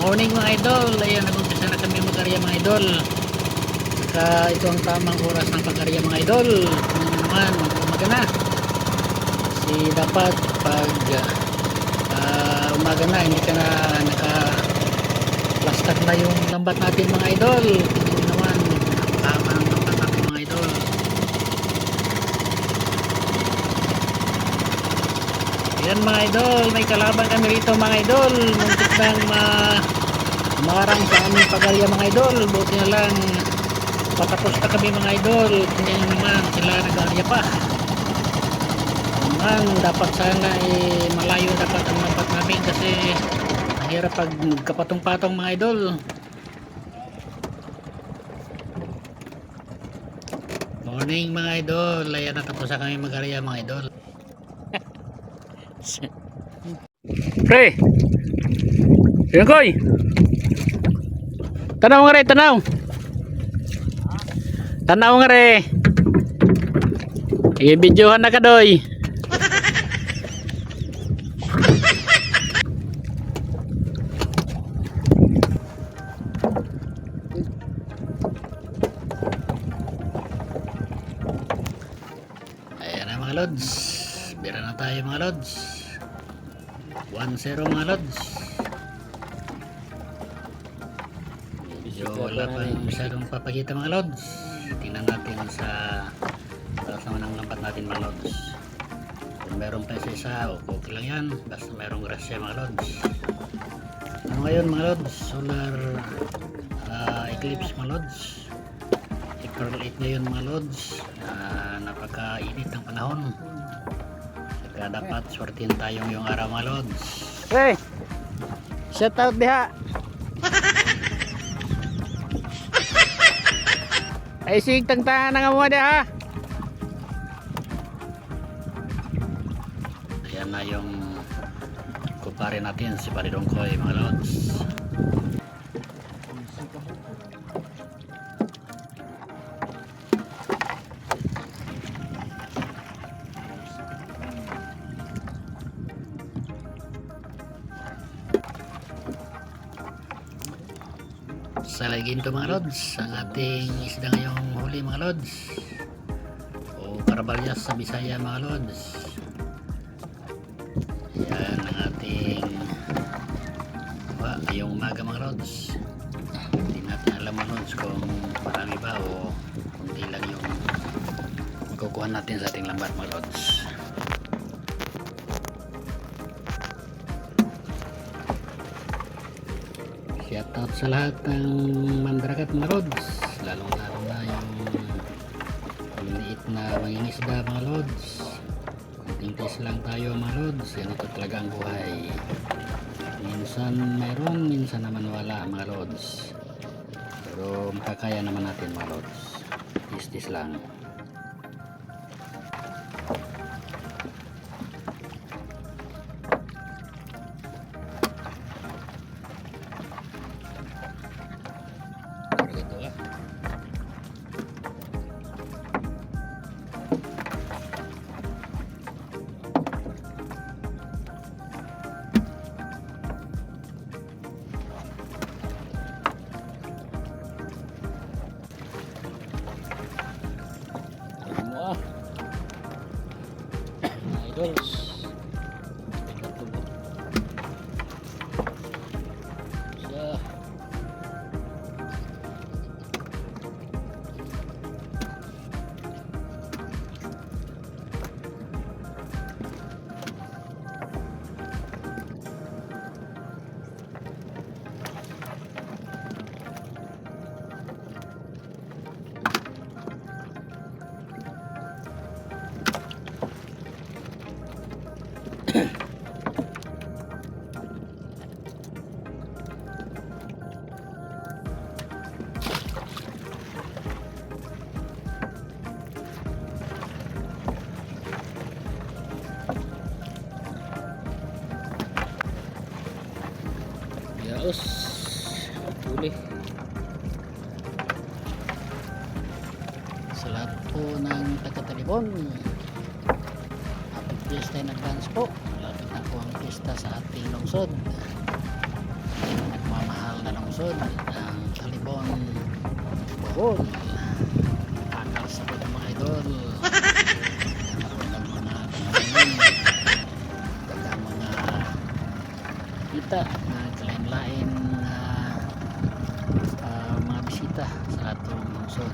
Morning mga idol, ayan nag-umpisa na kami mag-arya mga idol. Saka ito ang tamang oras ng pag-arya mga idol. Kung naman mag-umaga na. Kasi dapat pag umaga na, hindi ka na naka-plastic na yung lambat natin mga idol. Kung naman, tama ng lambat natin mga idol. Ayan mga idol, may kalaban kami rito mga idol. Muntik nang marang sa aming pag-arya mga idol. Buti na lang patapos na kami mga idol. Hindi naman sila nag-arya pa. Naman dapat sana malayo dapat ang lambat namin kasi mahirap pag kapatong-patong mga idol. Morning mga idol, ayan natapos na kami mag-arya mga idol. Pre, yun koy, tanaw nga re, tanaw nga re, i-videohan na ka doy. Ayan na mga lods, bira na tayo mga lods. 1-0 mga lods. Medyo wala pa masyadong papakita mga lods. Tingnan natin sa sama ng lambat natin mga lods. Kung meron pa isa okay lang yan, basta merong grasya mga lods. Ano ngayon mga lods, solar eclipse mga lods. April 8 ngayon mga lods. Napaka-init ng panahon. Kaya dapat swertihin tayong yung araw mga lods. Hey, shout out diha. Ay sig tangtangan nga mo diha. Ayan na yung kumpare natin si Paridongkoy mga lods. Salagin to mga lods, ang ating isda ngayong huli mga lods, o karabalyas sa Bisaya mga lods. Yan ang ating ngayong umaga mga lods. Hindi natin alam mga lods kung marami ba o kundi lang yung makukuha natin sa ating lambat mga lods. Shoutout sa lahat ng mandragat mga lods, lalong lalo na yung maliit na mangingisda mga lods. Kunting test lang tayo mga lods, ganito talaga ang buhay. Minsan mayroon, minsan naman wala mga lods, pero makakaya naman natin mga lods. Tis lang. Idols yaos huli. Sa lahat po ng taga-Talibon, happy fiesta in advance po. Malapit na po ang fiesta sa ating lungsod. Nagmamahal Talungsod ang Salibon Bohol. Kakasabot mga idol. Ang mga kanawanan, dagang mga kita na kalain-lain na mga bisita sa atong lungsod.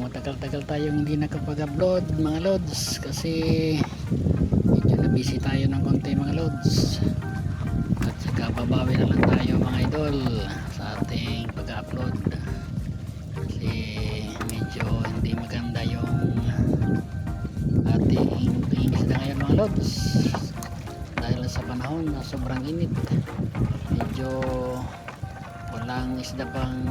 Matagal-tagal tayong hindi nakapag-upload mga lods kasi medyo na busy tayo ng konti mga lods, at saka babawi na lang tayo mga idol sa ating pag-upload kasi medyo hindi maganda yung ating isda ngayon mga lods dahil sa panahon na sobrang init. Medyo walang isda pang,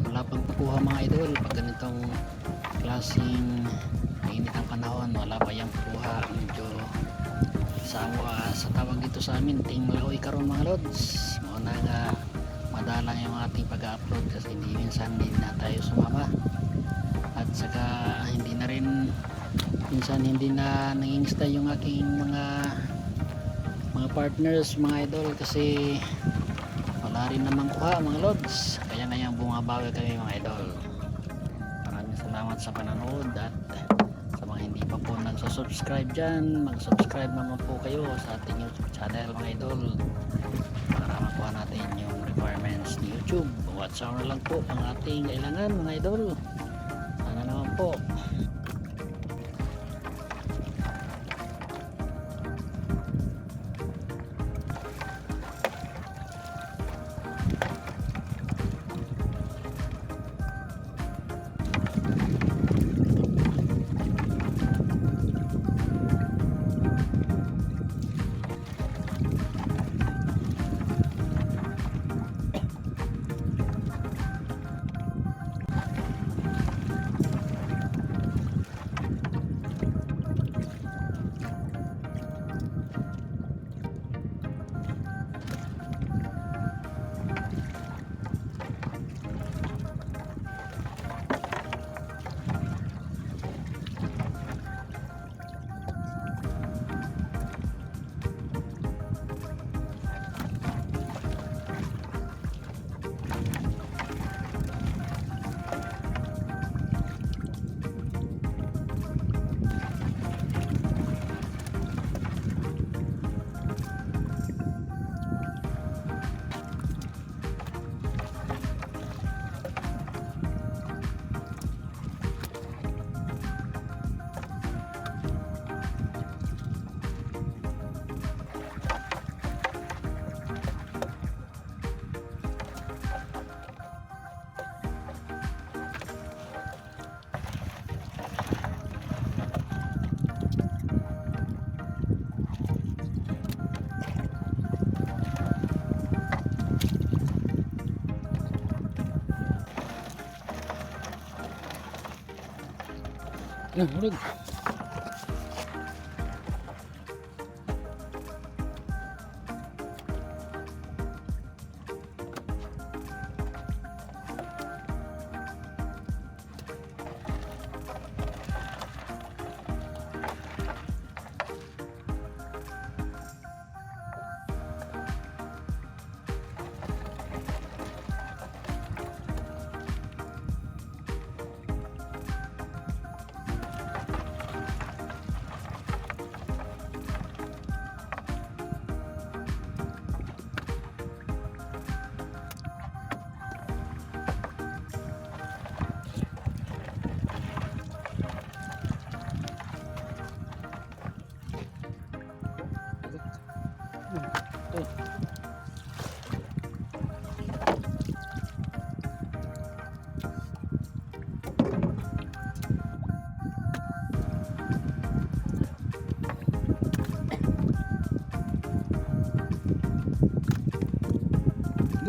wala pang kukuha mga idol pag ganitong klaseng mainit ang panahon, wala pa yung kukuha. Medyo sa tawag dito sa amin ting malahoy karon mga lods, muna nga madalang yung ating pag-upload kasi minsan hindi na tayo sumama, at saka hindi na rin minsan hindi na nangingista yung aking mga partners mga idol kasi wala rin namang kuha mga lods, kaya ngayong bumabawi kami mga idol. Maraming salamat sa panonood, at sa mga hindi pa po nagsusubscribe dyan, mag-subscribe naman po kayo sa ating YouTube channel mga idol para makuha natin yung requirements ni YouTube. Watch hour lang po ang ating kailangan mga idol, sana naman po. Hulog.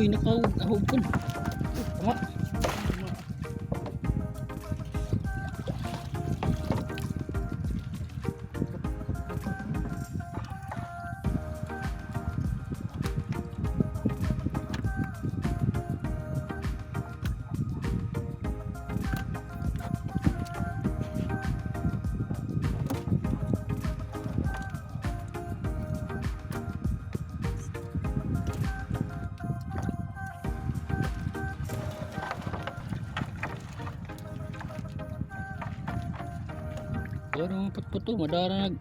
Uy, nakahog po. Tama. Pero putputo, madarag.